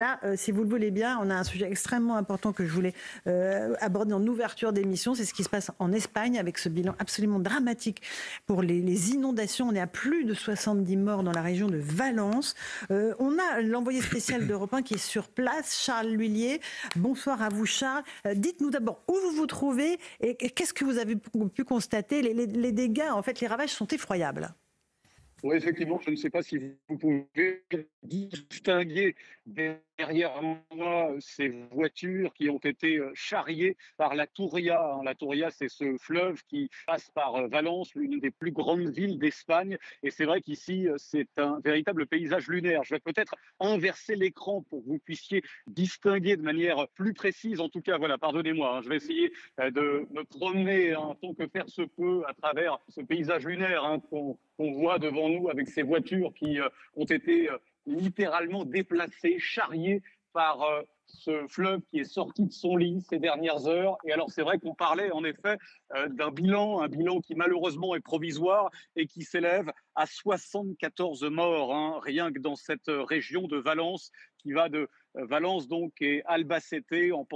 Là, si vous le voulez bien, on a un sujet extrêmement important que je voulais aborder en ouverture d'émission. C'est ce qui se passe en Espagne avec ce bilan absolument dramatique pour les inondations. On est à plus de 70 morts dans la région de Valence. On a l'envoyé spécial d'Europe 1 qui est sur place, Charles Lhuillier. Bonsoir à vous, Charles. Dites-nous d'abord où vous vous trouvez et qu'est-ce que vous avez pu constater. Les dégâts, en fait, les ravages sont effroyables. Oui, effectivement, je ne sais pas si vous pouvez distinguer derrière moi ces voitures qui ont été charriées par la Touria, hein. La Touria, c'est ce fleuve qui passe par Valence, l'une des plus grandes villes d'Espagne. Et c'est vrai qu'ici, c'est un véritable paysage lunaire. Je vais peut-être inverser l'écran pour que vous puissiez distinguer de manière plus précise. En tout cas, voilà, pardonnez-moi, hein, je vais essayer de me promener en tant que faire se peut à travers ce paysage lunaire, hein, qu'on voit devant nous avec ces voitures qui ont été littéralement déplacées, charriées par ce fleuve qui est sorti de son lit ces dernières heures. Et alors c'est vrai qu'on parlait en effet d'un bilan, un bilan qui malheureusement est provisoire et qui s'élève à 74 morts, hein, rien que dans cette région de Valence qui va de Valence donc et Albacete en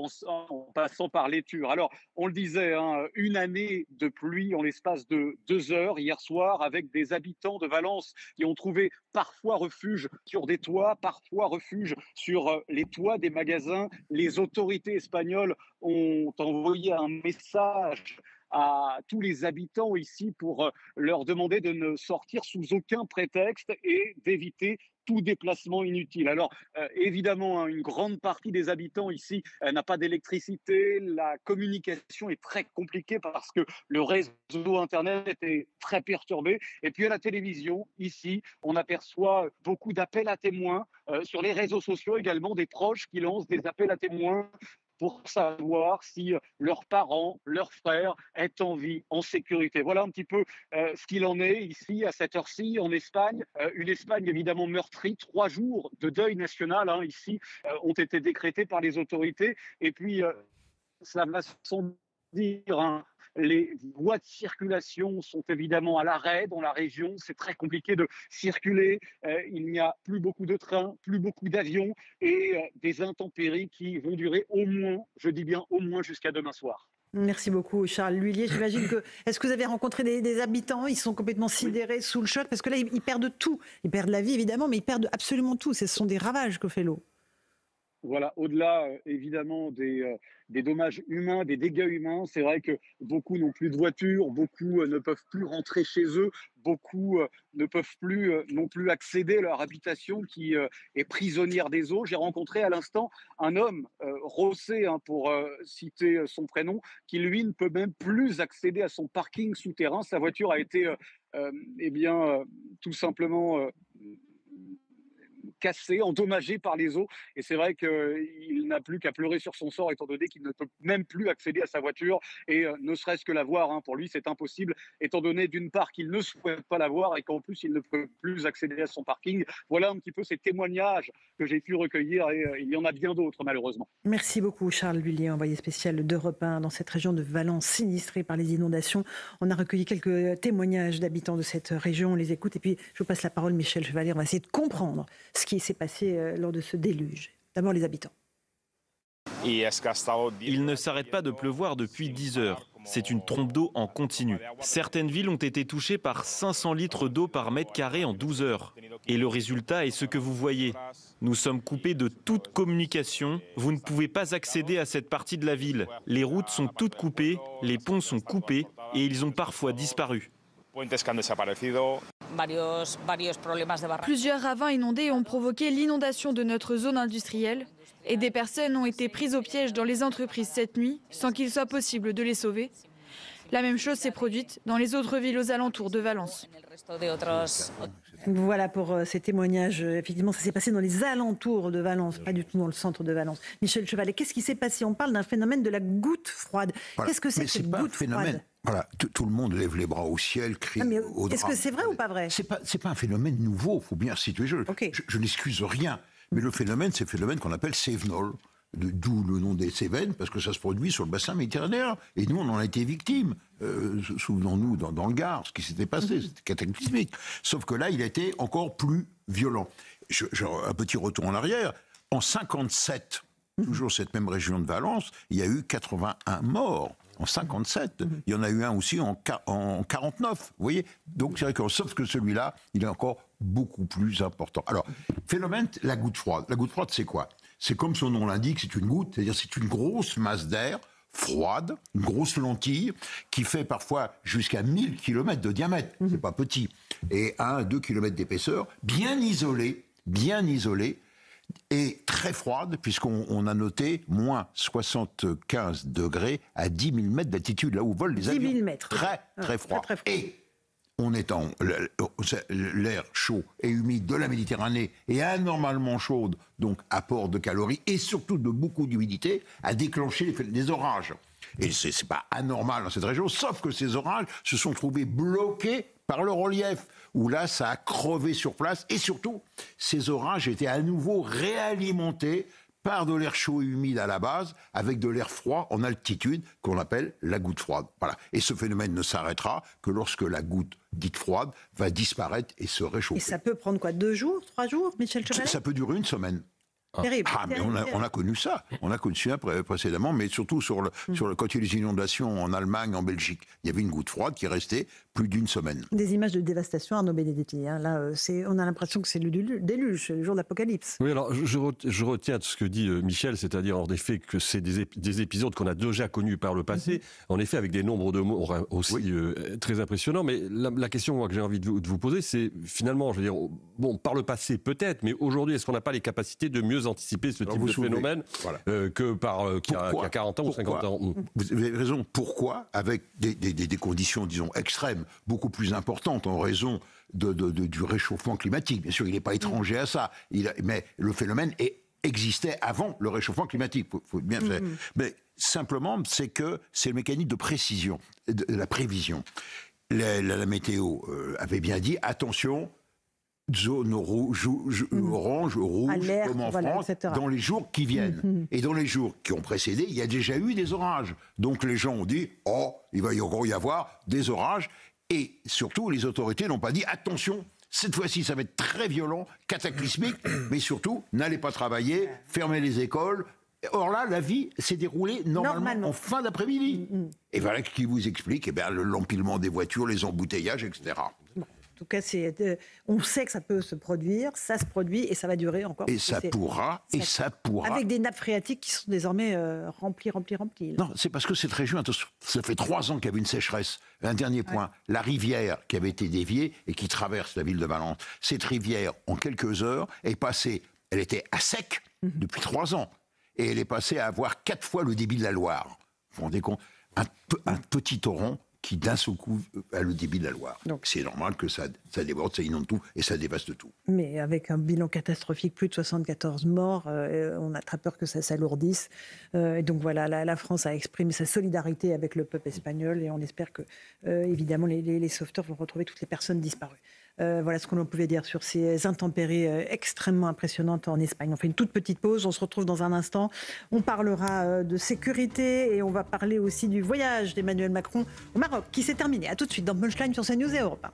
passant par Léture. Alors on le disait, hein, une année de pluie en l'espace de 2 heures hier soir avec des habitants de Valence qui ont trouvé parfois refuge sur des toits, parfois refuge sur les toits des magasins. Les autorités espagnoles ont envoyé un message à tous les habitants ici pour leur demander de ne sortir sous aucun prétexte et d'éviter tout déplacement inutile. Alors, évidemment, hein, une grande partie des habitants ici n'a pas d'électricité. La communication est très compliquée parce que le réseau Internet est très perturbé. Et puis à la télévision, ici, on aperçoit beaucoup d'appels à témoins. Sur les réseaux sociaux également, des proches qui lancent des appels à témoins pour savoir si leurs parents, leurs frères est en vie, en sécurité. Voilà un petit peu ce qu'il en est ici à cette heure-ci en Espagne. Une Espagne évidemment meurtrie. 3 jours de deuil national, hein, ici ont été décrétés par les autorités. Et puis ça va sans dire, hein, les voies de circulation sont évidemment à l'arrêt dans la région. C'est très compliqué de circuler. Il n'y a plus beaucoup de trains, plus beaucoup d'avions et des intempéries qui vont durer au moins, je dis bien au moins jusqu'à demain soir. Merci beaucoup, Charles Lhuillier. J'imagine que. Est-ce que vous avez rencontré des habitants? Ils sont complètement Oui. sidérés sous le choc parce que là, ils perdent tout. Ils perdent la vie, évidemment, mais ils perdent absolument tout. Ce sont des ravages que fait l'eau. Voilà, au-delà évidemment des dommages humains, des dégâts humains, c'est vrai que beaucoup n'ont plus de voiture, beaucoup ne peuvent plus rentrer chez eux, beaucoup ne peuvent plus non plus accéder à leur habitation qui est prisonnière des eaux. J'ai rencontré à l'instant un homme, Rossé, hein, pour citer son prénom, qui lui ne peut même plus accéder à son parking souterrain. Sa voiture a été eh bien, tout simplement cassé, endommagé par les eaux. Et c'est vrai qu'il n'a plus qu'à pleurer sur son sort, étant donné qu'il ne peut même plus accéder à sa voiture. Et ne serait-ce que la voir, hein, pour lui, c'est impossible, étant donné d'une part qu'il ne souhaite pas la voir et qu'en plus, il ne peut plus accéder à son parking. Voilà un petit peu ces témoignages que j'ai pu recueillir et il y en a bien d'autres, malheureusement. Merci beaucoup, Charles Lhuillier, envoyé spécial d'Europe 1 dans cette région de Valence sinistrée par les inondations. On a recueilli quelques témoignages d'habitants de cette région. On les écoute. Et puis, je vous passe la parole, Michel Chevalier. On va essayer de comprendre ce qui s'est passé lors de ce déluge. D'abord, les habitants. Il ne s'arrête pas de pleuvoir depuis 10 heures. C'est une trompe d'eau en continu. Certaines villes ont été touchées par 500 litres d'eau par mètre carré en 12 heures. Et le résultat est ce que vous voyez. Nous sommes coupés de toute communication. Vous ne pouvez pas accéder à cette partie de la ville. Les routes sont toutes coupées, les ponts sont coupés et ils ont parfois disparu. Plusieurs ravins inondés ont provoqué l'inondation de notre zone industrielle et des personnes ont été prises au piège dans les entreprises cette nuit sans qu'il soit possible de les sauver. La même chose s'est produite dans les autres villes aux alentours de Valence. Voilà pour ces témoignages. Effectivement, ça s'est passé dans les alentours de Valence, pas du tout dans le centre de Valence. Michel Chevalet, qu'est-ce qui s'est passé? On parle d'un phénomène de la goutte froide. Voilà. Qu'est-ce que c'est que cette goutte froide? Voilà, tout le monde lève les bras au ciel, crie au drame. Est-ce que c'est vrai ou pas vrai? C'est pas un phénomène nouveau, il faut bien situer. Je n'excuse rien, mais le phénomène, c'est le phénomène qu'on appelle Cévenol, d'où le nom des Cévennes, parce que ça se produit sur le bassin méditerranéen. Et nous, on en a été victimes. Souvenons-nous, dans le Gard, ce qui s'était passé, c'était cataclysmique. Sauf que là, il a été encore plus violent. Un petit retour en arrière. en 57, toujours cette même région de Valence, il y a eu 81 morts. En 57, il y en a eu un aussi en 49, vous voyez. Donc c'est vrai que, sauf que celui-là, il est encore beaucoup plus important. Alors, phénomène, la goutte froide. La goutte froide, c'est quoi? C'est comme son nom l'indique, c'est une goutte, c'est-à-dire c'est une grosse masse d'air froide, une grosse lentille, qui fait parfois jusqu'à 1000 km de diamètre, c'est pas petit, et 1 à 2 km d'épaisseur, bien isolée, et très froide, puisqu'on a noté moins 75 degrés à 10 000 mètres d'altitude, là où volent les avions. 10 000 mètres. Très froid. Très froid. Et on est en l'air chaud et humide de la Méditerranée et anormalement chaude, donc apport de calories et surtout de beaucoup d'humidité, a déclenché des orages. Et c'est pas anormal dans cette région, sauf que ces orages se sont trouvés bloqués par le relief, où là, ça a crevé sur place. Et surtout, ces orages étaient à nouveau réalimentés par de l'air chaud et humide à la base, avec de l'air froid en altitude, qu'on appelle la goutte froide. Voilà. Et ce phénomène ne s'arrêtera que lorsque la goutte dite froide va disparaître et se réchauffer. Et ça peut prendre quoi, 2 jours, 3 jours, Michel Chevalet? Ça peut durer une semaine. Terrible. Ah, mais on a connu ça. On a connu ça précédemment, mais surtout quand il y a eu les inondations en Allemagne, en Belgique. Il y avait une goutte froide qui restait plus d'une semaine. Des images de dévastation, Arnaud Benedetti. Hein. Là, on a l'impression que c'est le déluge, c'est le jour de l'apocalypse. Oui, alors je retiens de ce que dit Michel, c'est-à-dire en effet que c'est des épisodes qu'on a déjà connus par le passé, en effet avec des nombres de morts aussi très impressionnants. Mais la question moi, que j'ai envie de vous poser, c'est finalement, je veux dire, bon, par le passé peut-être, mais aujourd'hui, est-ce qu'on n'a pas les capacités de mieux anticiper ce type de phénomène que qu'il y a 40 ans ou 50 ans? Vous avez raison. Pourquoi? Avec des conditions, disons, extrêmes, beaucoup plus importantes en raison du réchauffement climatique. Bien sûr, il n'est pas étranger à ça. Mais le phénomène existait avant le réchauffement climatique. Faut bien faire. Mais simplement, c'est le mécanisme de précision, de la prévision. La météo avait bien dit, attention, zone rouge, orange, rouge, alerte, comme en France, etc. dans les jours qui viennent. Et dans les jours qui ont précédé, il y a déjà eu des orages. Donc les gens ont dit, oh, il va encore y avoir des orages. Et surtout, les autorités n'ont pas dit, attention, cette fois-ci, ça va être très violent, cataclysmique, mais surtout, n'allez pas travailler, fermez les écoles. Or là, la vie s'est déroulée normalement en fin d'après-midi. Et voilà qui vous explique l'empilement des voitures, les embouteillages, etc. En tout cas, on sait que ça peut se produire, ça se produit et ça va durer encore. Et ça pourra. Avec des nappes phréatiques qui sont désormais remplies. Non, c'est parce que cette région, ça fait 3 ans qu'il y avait une sécheresse. Un dernier point, la rivière qui avait été déviée et qui traverse la ville de Valence, cette rivière, en quelques heures, est passée, elle était à sec depuis 3 ans, et elle est passée à avoir 4 fois le débit de la Loire. Vous vous rendez compte? Un petit torrent qui d'un seul coup a le débit de la Loire. Donc c'est normal que ça déborde, ça inonde tout et ça dévaste tout. Mais avec un bilan catastrophique, plus de 74 morts, on a très peur que ça s'alourdisse. Et donc voilà, la France a exprimé sa solidarité avec le peuple espagnol et on espère que, évidemment, les sauveteurs vont retrouver toutes les personnes disparues. Voilà ce que l'on pouvait dire sur ces intempéries extrêmement impressionnantes en Espagne. On fait une toute petite pause, on se retrouve dans un instant. On parlera de sécurité et on va parler aussi du voyage d'Emmanuel Macron au Maroc qui s'est terminé. A tout de suite dans Punchline sur CNews et Europe 1.